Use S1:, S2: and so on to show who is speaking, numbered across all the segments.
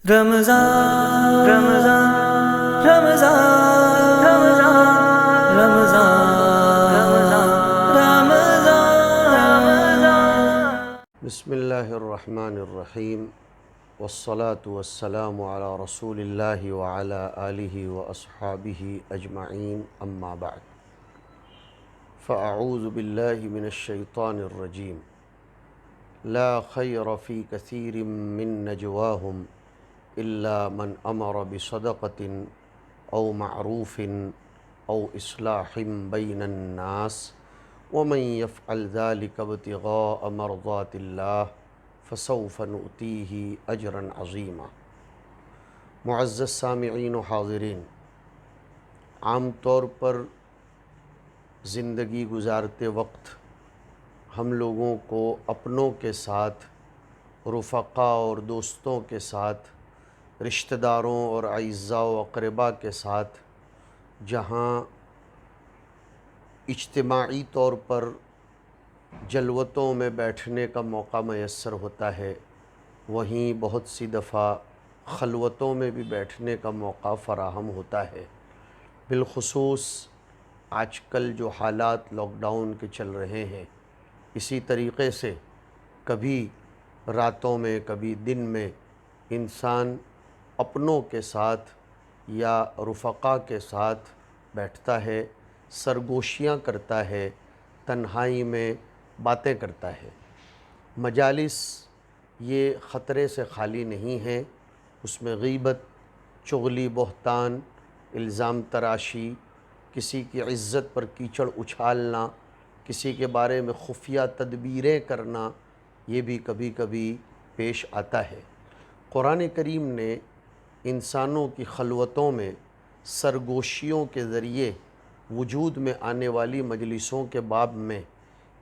S1: رمضان رمضان رمضان رمضان رمضان رمضان
S2: بسم اللہ الرحمن الرحیم والصلاة والسلام علی رسول اللہ وعلی آلہ واصحابہ اجمعین اما بعد فاعوذ باللہ من الشیطان الرجیم لا خیر فی کثیر من نجواہم الا من امر بصدقۃ او معروف او اصلاح بین الناس ومن يفعل ذلك ابتغاء مرضات الله فسوف نؤتيه اجرا عظیما۔ معزز سامعین و حاضرین، عام طور پر زندگی گزارتے وقت ہم لوگوں کو اپنوں کے ساتھ، رفقا اور دوستوں کے ساتھ، رشتہ داروں اور اعزاء و اقرباء کے ساتھ جہاں اجتماعی طور پر جلوتوں میں بیٹھنے کا موقع میسر ہوتا ہے، وہیں بہت سی دفعہ خلوتوں میں بھی بیٹھنے کا موقع فراہم ہوتا ہے۔ بالخصوص آج کل جو حالات لاک ڈاؤن کے چل رہے ہیں، اسی طریقے سے کبھی راتوں میں کبھی دن میں انسان اپنوں کے ساتھ یا رفقا کے ساتھ بیٹھتا ہے، سرگوشیاں کرتا ہے، تنہائی میں باتیں کرتا ہے۔ مجالس یہ خطرے سے خالی نہیں ہیں، اس میں غیبت، چغلی، بہتان، الزام تراشی، کسی کی عزت پر کیچڑ اچھالنا، کسی کے بارے میں خفیہ تدبیریں کرنا، یہ بھی کبھی کبھی پیش آتا ہے۔ قرآن کریم نے انسانوں کی خلوتوں میں سرگوشیوں کے ذریعے وجود میں آنے والی مجلسوں کے باب میں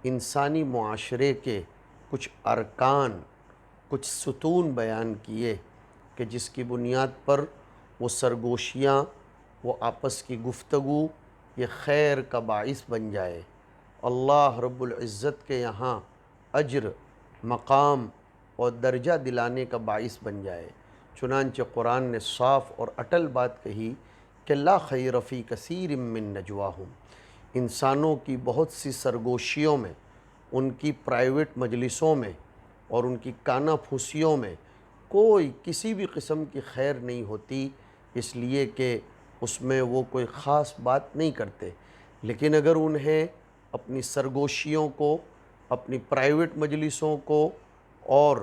S2: انسانی معاشرے کے کچھ ارکان، کچھ ستون بیان کیے کہ جس کی بنیاد پر وہ سرگوشیاں، وہ آپس کی گفتگو یہ خیر کا باعث بن جائے، اللہ رب العزت کے یہاں اجر، مقام اور درجہ دلانے کا باعث بن جائے۔ چنانچہ قرآن نے صاف اور اٹل بات کہی کہ لا خیر فی کثیر من نجواہم، انسانوں کی بہت سی سرگوشیوں میں، ان کی پرائیویٹ مجلسوں میں اور ان کی کانا پھوسیوں میں کوئی کسی بھی قسم کی خیر نہیں ہوتی، اس لیے کہ اس میں وہ کوئی خاص بات نہیں کرتے۔ لیکن اگر انہیں اپنی سرگوشیوں کو، اپنی پرائیویٹ مجلسوں کو اور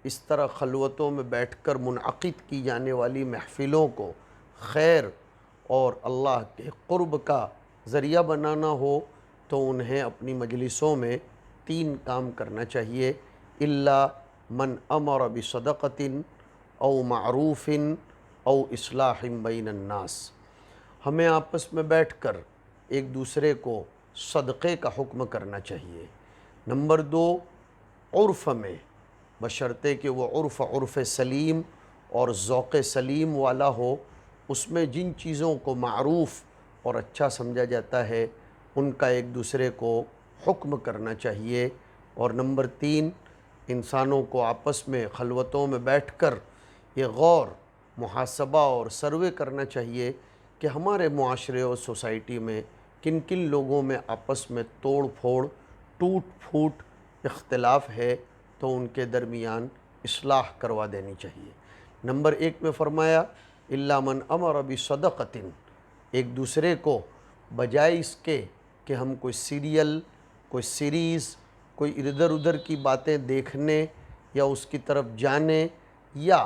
S2: اس طرح خلوتوں میں بیٹھ کر منعقد کی جانے والی محفلوں کو خیر اور اللہ کے قرب کا ذریعہ بنانا ہو تو انہیں اپنی مجلسوں میں 3 کام کرنا چاہیے۔ الا من امر بصدقۃ او معروف او اصلاح بین الناس، ہمیں آپس میں بیٹھ کر ایک دوسرے کو صدقے کا حکم کرنا چاہیے۔ نمبر 2، عرف میں، بشرطے کہ وہ عرف سلیم اور ذوق سلیم والا ہو، اس میں جن چیزوں کو معروف اور اچھا سمجھا جاتا ہے ان کا ایک دوسرے کو حکم کرنا چاہیے۔ اور نمبر 3، انسانوں کو آپس میں خلوتوں میں بیٹھ کر یہ غور، محاسبہ اور سروے کرنا چاہیے کہ ہمارے معاشرے اور سوسائٹی میں کن کن لوگوں میں آپس میں توڑ پھوڑ، ٹوٹ پھوٹ، اختلاف ہے تو ان کے درمیان اصلاح کروا دینی چاہیے۔ نمبر 1 میں فرمایا الا من امر بصدقۃ، ایک دوسرے کو بجائے اس کے کہ ہم کوئی سیریل، کوئی سیریز، کوئی ادھر ادھر کی باتیں دیکھنے یا اس کی طرف جانے یا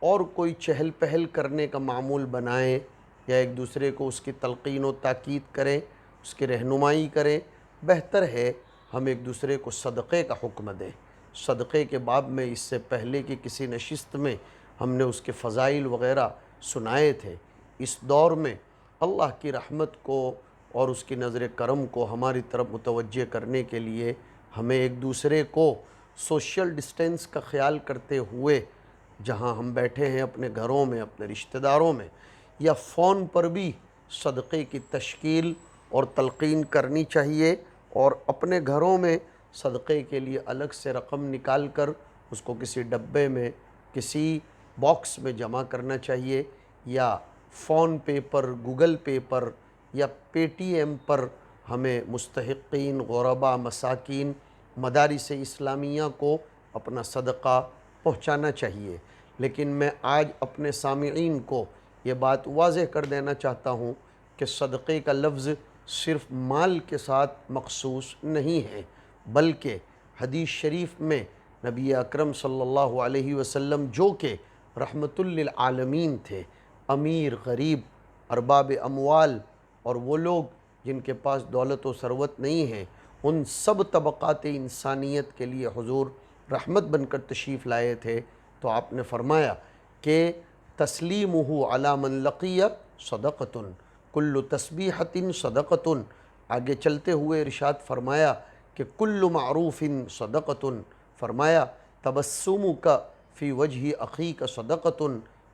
S2: اور کوئی چہل پہل کرنے کا معمول بنائیں یا ایک دوسرے کو اس کی تلقین و تاکید کریں، اس کی رہنمائی کریں، بہتر ہے ہم ایک دوسرے کو صدقے کا حکم دیں۔ صدقے کے باب میں اس سے پہلے کی کسی نشست میں ہم نے اس کے فضائل وغیرہ سنائے تھے۔ اس دور میں اللہ کی رحمت کو اور اس کی نظر کرم کو ہماری طرف متوجہ کرنے کے لیے ہمیں ایک دوسرے کو سوشل ڈسٹینس کا خیال کرتے ہوئے جہاں ہم بیٹھے ہیں اپنے گھروں میں، اپنے رشتہ داروں میں یا فون پر بھی صدقے کی تشکیل اور تلقین کرنی چاہیے، اور اپنے گھروں میں صدقے کے لیے الگ سے رقم نکال کر اس کو کسی ڈبے میں، کسی باکس میں جمع کرنا چاہیے یا فون پے پر، گوگل پے پر یا پے ٹی ایم پر ہمیں مستحقین، غرباء، مساکین، مدارس اسلامیہ کو اپنا صدقہ پہنچانا چاہیے۔ لیکن میں آج اپنے سامعین کو یہ بات واضح کر دینا چاہتا ہوں کہ صدقے کا لفظ صرف مال کے ساتھ مخصوص نہیں ہے، بلکہ حدیث شریف میں نبی اکرم صلی اللہ علیہ وسلم جو کہ رحمت للعالمین تھے، امیر، غریب، ارباب اموال اور وہ لوگ جن کے پاس دولت و ثروت نہیں ہے، ان سب طبقات انسانیت کے لیے حضور رحمت بن کر تشریف لائے تھے۔ تو آپ نے فرمایا کہ تسلیمہ علی من لقی صدقۃ، کل تسبیحۃ صدقۃ۔ آگے چلتے ہوئے ارشاد فرمایا کہ کل معروف صدقۃ، فرمایا تبسمک فی وجہ اخیک صدقۃ،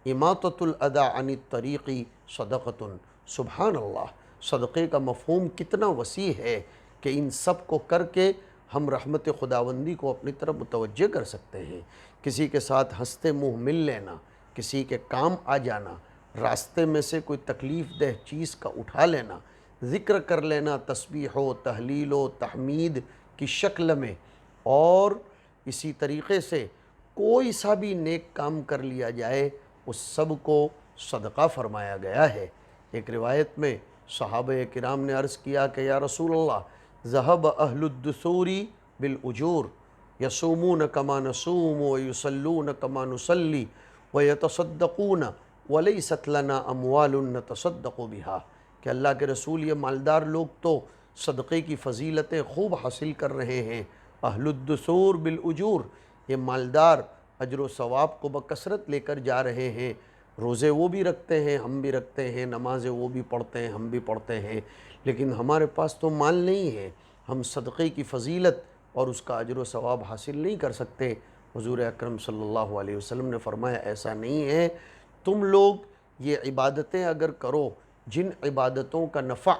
S2: اماطۃ الاذی عن الطریق صدقۃ۔ سبحان اللہ، صدقے کا مفہوم کتنا وسیع ہے کہ ان سب کو کر کے ہم رحمت خداوندی کو اپنی طرف متوجہ کر سکتے ہیں۔ کسی کے ساتھ ہنستے منہ مل لینا، کسی کے کام آ جانا، راستے میں سے کوئی تکلیف دہ چیز کا اٹھا لینا، ذکر کر لینا تسبیح و تحلیل و تحمید کی شکل میں، اور اسی طریقے سے کوئی سا بھی نیک کام کر لیا جائے اس سب کو صدقہ فرمایا گیا ہے۔ ایک روایت میں صحابہ کرام نے عرض کیا کہ یا رسول اللہ، ذہب اہل الدثور بالاجور یصومون کما نصوم ویصلون کما نصلی ویتصدقون ولیست لنا اموال نتصدق بہا، کہ اللہ کے رسول یہ مالدار لوگ تو صدقے کی فضیلتیں خوب حاصل کر رہے ہیں۔ اہل الدثور بالاجور، یہ مالدار اجر و ثواب کو بکثرت لے کر جا رہے ہیں، روزے وہ بھی رکھتے ہیں، ہم بھی رکھتے ہیں، نمازیں وہ بھی پڑھتے ہیں، ہم بھی پڑھتے ہیں، لیکن ہمارے پاس تو مال نہیں ہے، ہم صدقے کی فضیلت اور اس کا اجر و ثواب حاصل نہیں کر سکتے۔ حضور اکرم صلی اللہ علیہ وسلم نے فرمایا ایسا نہیں ہے، تم لوگ یہ عبادتیں اگر کرو جن عبادتوں کا نفع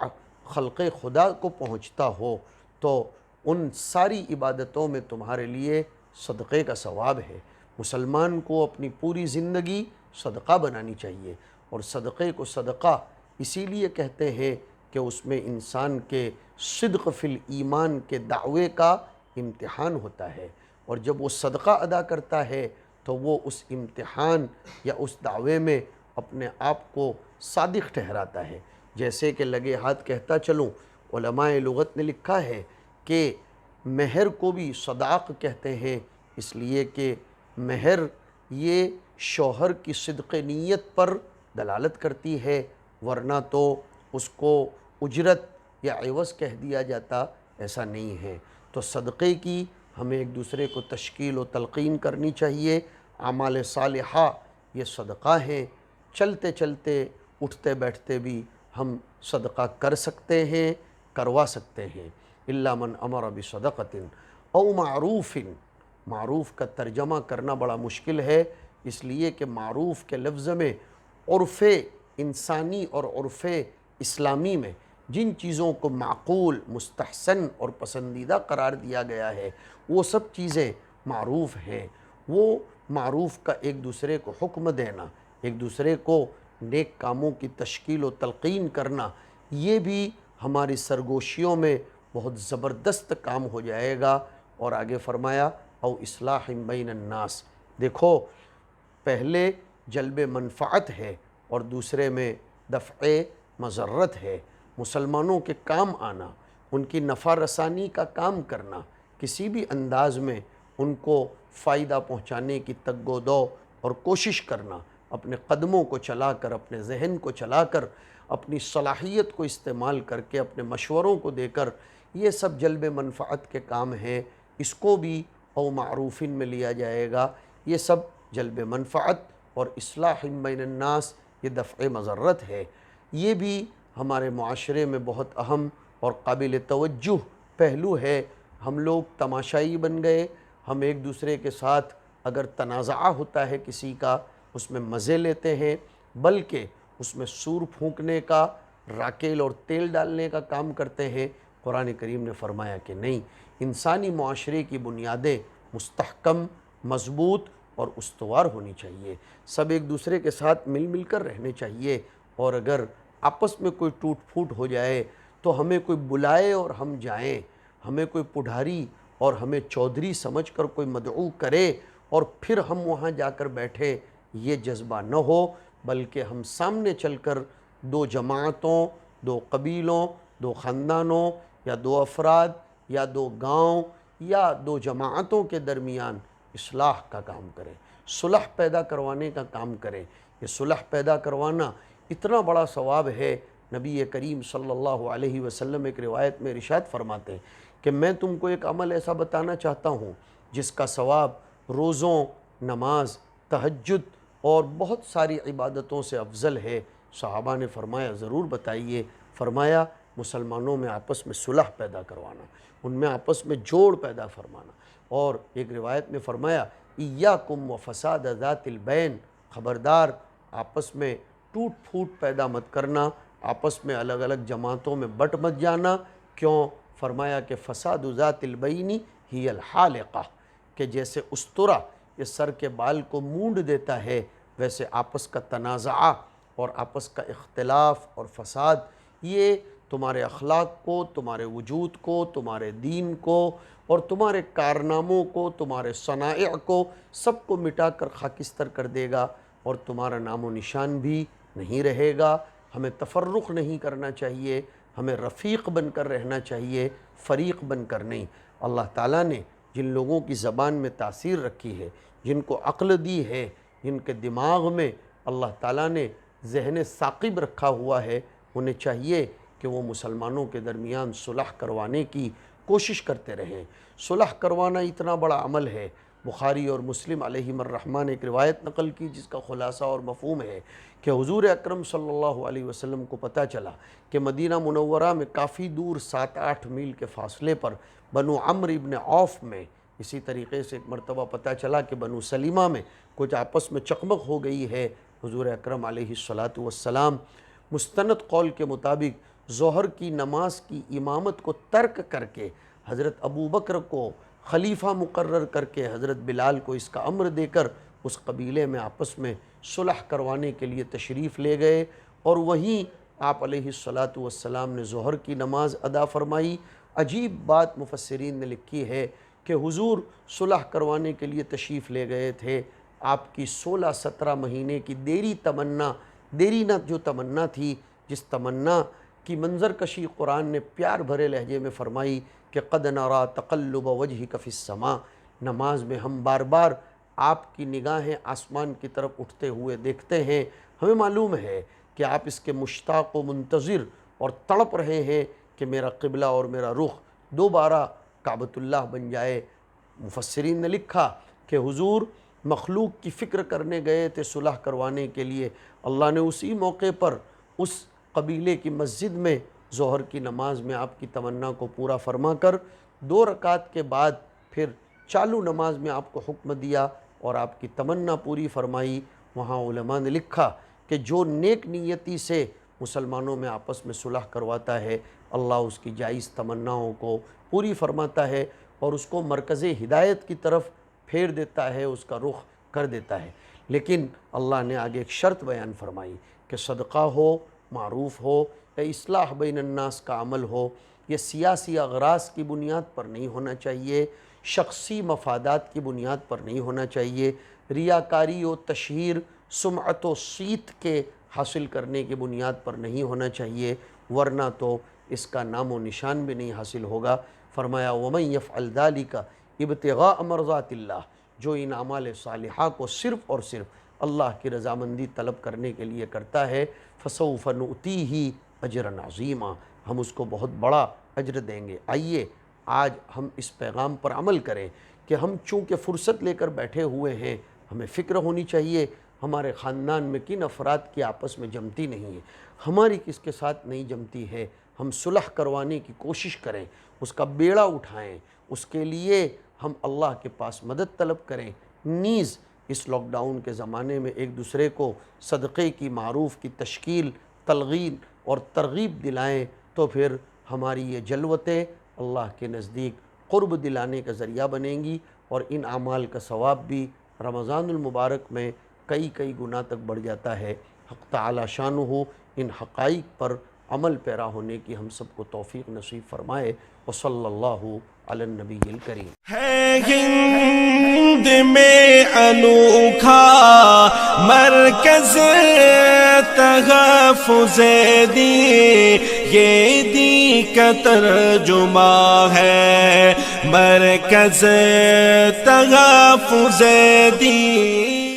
S2: خلق خدا کو پہنچتا ہو، تو ان ساری عبادتوں میں تمہارے لیے صدقے کا ثواب ہے۔ مسلمان کو اپنی پوری زندگی صدقہ بنانی چاہیے، اور صدقے کو صدقہ اسی لیے کہتے ہیں کہ اس میں انسان کے صدق فی الایمان کے دعوے کا امتحان ہوتا ہے، اور جب وہ صدقہ ادا کرتا ہے تو وہ اس امتحان یا اس دعوے میں اپنے آپ کو صادق ٹھہراتا ہے۔ جیسے کہ لگے ہاتھ کہتا چلوں، علماء لغت نے لکھا ہے کہ مہر کو بھی صداق کہتے ہیں، اس لیے کہ مہر یہ شوہر کی صدق نیت پر دلالت کرتی ہے، ورنہ تو اس کو اجرت یا عوض کہہ دیا جاتا، ایسا نہیں ہے۔ تو صدقے کی ہمیں ایک دوسرے کو تشکیل و تلقین کرنی چاہیے۔ اعمال صالحہ یہ صدقہ ہیں، چلتے چلتے اٹھتے بیٹھتے بھی ہم صدقہ کر سکتے ہیں، کروا سکتے ہیں۔ الا من امر بصدقۃ او معروف، معروف کا ترجمہ کرنا بڑا مشکل ہے، اس لیے کہ معروف کے لفظ میں عرف انسانی اور عرف اسلامی میں جن چیزوں کو معقول، مستحسن اور پسندیدہ قرار دیا گیا ہے وہ سب چیزیں معروف ہیں۔ وہ معروف کا ایک دوسرے کو حکم دینا، ایک دوسرے کو نیک کاموں کی تشکیل و تلقین کرنا، یہ بھی ہماری سرگوشیوں میں بہت زبردست کام ہو جائے گا۔ اور آگے فرمایا او اصلاح بین الناس، دیکھو پہلے جلب منفعت ہے اور دوسرے میں دفع مضرت ہے۔ مسلمانوں کے کام آنا، ان کی نفع رسانی کا کام کرنا، کسی بھی انداز میں ان کو فائدہ پہنچانے کی تگ و دو اور کوشش کرنا، اپنے قدموں کو چلا کر، اپنے ذہن کو چلا کر، اپنی صلاحیت کو استعمال کر کے، اپنے مشوروں کو دے کر، یہ سب جلب منفعت کے کام ہیں۔ اس کو بھی او معروفین میں لیا جائے گا۔ یہ سب جلب منفعت اور اصلاح بین الناس یہ دفع مضرت ہے۔ یہ بھی ہمارے معاشرے میں بہت اہم اور قابل توجہ پہلو ہے۔ ہم لوگ تماشائی بن گئے، ہم ایک دوسرے کے ساتھ اگر تنازعہ ہوتا ہے کسی کا، اس میں مزے لیتے ہیں، بلکہ اس میں سور پھونکنے کا، راکیل اور تیل ڈالنے کا کام کرتے ہیں۔ قرآن کریم نے فرمایا کہ نہیں، انسانی معاشرے کی بنیادیں مستحکم، مضبوط اور استوار ہونی چاہیے، سب ایک دوسرے کے ساتھ مل مل کر رہنے چاہیے، اور اگر آپس میں کوئی ٹوٹ پھوٹ ہو جائے تو ہمیں کوئی بلائے اور ہم جائیں، ہمیں کوئی پڑھاری اور ہمیں چودھری سمجھ کر کوئی مدعو کرے اور پھر ہم وہاں جا کر بیٹھے، یہ جذبہ نہ ہو، بلکہ ہم سامنے چل کر دو جماعتوں، دو قبیلوں، دو خاندانوں یا دو افراد یا دو گاؤں یا دو جماعتوں کے درمیان اصلاح کا کام کریں، صلح پیدا کروانے کا کام کریں۔ یہ صلح پیدا کروانا اتنا بڑا ثواب ہے، نبی کریم صلی اللہ علیہ وسلم ایک روایت میں ارشاد فرماتے ہیں کہ میں تم کو ایک عمل ایسا بتانا چاہتا ہوں جس کا ثواب روزوں، نماز، تہجد اور بہت ساری عبادتوں سے افضل ہے۔ صحابہ نے فرمایا ضرور بتائیے۔ فرمایا مسلمانوں میں آپس میں صلح پیدا کروانا، ان میں آپس میں جوڑ پیدا فرمانا، اور ایک روایت میں فرمایا ایاکم وفساد ذات البین، خبردار آپس میں ٹوٹ پھوٹ پیدا مت کرنا، آپس میں الگ الگ جماعتوں میں بٹ مت جانا۔ کیوں؟ فرمایا کہ فساد ذات البین ہی الحالقہ، کہ جیسے استرا یہ سر کے بال کو مونڈ دیتا ہے، ویسے آپس کا تنازعہ اور آپس کا اختلاف اور فساد یہ تمہارے اخلاق کو، تمہارے وجود کو، تمہارے دین کو اور تمہارے کارناموں کو، تمہارے صنائع کو، سب کو مٹا کر خاکستر کر دے گا، اور تمہارا نام و نشان بھی نہیں رہے گا۔ ہمیں تفرق نہیں کرنا چاہیے، ہمیں رفیق بن کر رہنا چاہیے، فریق بن کر نہیں۔ اللہ تعالیٰ نے جن لوگوں کی زبان میں تاثیر رکھی ہے، جن کو عقل دی ہے، جن کے دماغ میں اللہ تعالیٰ نے ذہن ثاقب رکھا ہوا ہے، انہیں چاہیے کہ وہ مسلمانوں کے درمیان صلح کروانے کی کوشش کرتے رہیں۔ صلح کروانا اتنا بڑا عمل ہے۔ بخاری اور مسلم علیہم الرحمٰن ایک روایت نقل کی جس کا خلاصہ اور مفہوم ہے کہ حضور اکرم صلی اللہ علیہ وسلم کو پتہ چلا کہ مدینہ منورہ میں کافی دور 7-8 میل کے فاصلے پر بنو عمرو ابن عوف میں، اسی طریقے سے ایک مرتبہ پتہ چلا کہ بنو سلیمہ میں کچھ آپس میں چکمک ہو گئی ہے۔ حضور اکرم علیہ السلام مستند قول کے مطابق ظہر کی نماز کی امامت کو ترک کر کے حضرت ابو بکر کو خلیفہ مقرر کر کے حضرت بلال کو اس کا امر دے کر اس قبیلے میں آپس میں صلح کروانے کے لیے تشریف لے گئے، اور وہیں آپ علیہ السلام نے ظہر کی نماز ادا فرمائی۔ عجیب بات مفسرین نے لکھی ہے کہ حضور صلح کروانے کے لیے تشریف لے گئے تھے، آپ کی 16-17 مہینے کی دیرینہ جو تمنا تھی، جس تمنا کی منظر کشی قرآن نے پیار بھرے لہجے میں فرمائی کہ قد نرا تقلب وجہک فی السماء، نماز میں ہم بار بار آپ کی نگاہیں آسمان کی طرف اٹھتے ہوئے دیکھتے ہیں، ہمیں معلوم ہے کہ آپ اس کے مشتاق و منتظر اور تڑپ رہے ہیں کہ میرا قبلہ اور میرا رخ دوبارہ کعبۃ اللہ بن جائے۔ مفسرین نے لکھا کہ حضور مخلوق کی فکر کرنے گئے تھے صلح کروانے کے لیے، اللہ نے اسی موقع پر اس قبیلے کی مسجد میں ظہر کی نماز میں آپ کی تمنا کو پورا فرما کر 2 رکعت کے بعد پھر چالو نماز میں آپ کو حکم دیا اور آپ کی تمنا پوری فرمائی۔ وہاں علماء نے لکھا کہ جو نیک نیتی سے مسلمانوں میں آپس میں صلح کرواتا ہے، اللہ اس کی جائز تمناؤں کو پوری فرماتا ہے اور اس کو مرکز ہدایت کی طرف پھیر دیتا ہے، اس کا رخ کر دیتا ہے۔ لیکن اللہ نے آگے ایک شرط بیان فرمائی کہ صدقہ ہو، معروف ہو یا اصلاح بین الناس کا عمل ہو، یہ سیاسی اغراض کی بنیاد پر نہیں ہونا چاہیے، شخصی مفادات کی بنیاد پر نہیں ہونا چاہیے، ریاکاری و تشہیر، سمعت و صیت کے حاصل کرنے کی بنیاد پر نہیں ہونا چاہیے، ورنہ تو اس کا نام و نشان بھی نہیں حاصل ہوگا۔ فرمایا وَمَن يَفْعَلْ ذَلِكَ ابْتِغَاءَ مَرْضَاتِ اللَّهِ، جو ان اعمال صالحہ کو صرف اور صرف اللہ کی رضامندی طلب کرنے کے لیے کرتا ہے، فَسَوْفَ نُؤْتِيهِ أَجْرًا عَظِيمًا، ہم اس کو بہت بڑا اجر دیں گے۔ آئیے آج ہم اس پیغام پر عمل کریں کہ ہم چونکہ فرصت لے کر بیٹھے ہوئے ہیں، ہمیں فکر ہونی چاہیے ہمارے خاندان میں کن افراد کی آپس میں جمتی نہیں ہے، ہماری کس کے ساتھ نہیں جمتی ہے، ہم صلح کروانے کی کوشش کریں، اس کا بیڑا اٹھائیں، اس کے لیے ہم اللہ کے پاس مدد طلب کریں۔ نیز اس لاک ڈاؤن کے زمانے میں ایک دوسرے کو صدقے کی، معروف کی تشکیل، تلقین اور ترغیب دلائیں، تو پھر ہماری یہ جلوتیں اللہ کے نزدیک قرب دلانے کا ذریعہ بنیں گی، اور ان اعمال کا ثواب بھی رمضان المبارک میں کئی کئی گنا تک بڑھ جاتا ہے۔ حق تعالی شانہ ان حقائق پر عمل پیرا ہونے کی ہم سب کو توفیق نصیب فرمائے۔ وصلی اللہ علی النبی الکریم۔
S3: ہے ہند میں انوکھا مرکز تحفظ دین، یہ دین کا ترجمہ ہے مرکز تحفظ دین۔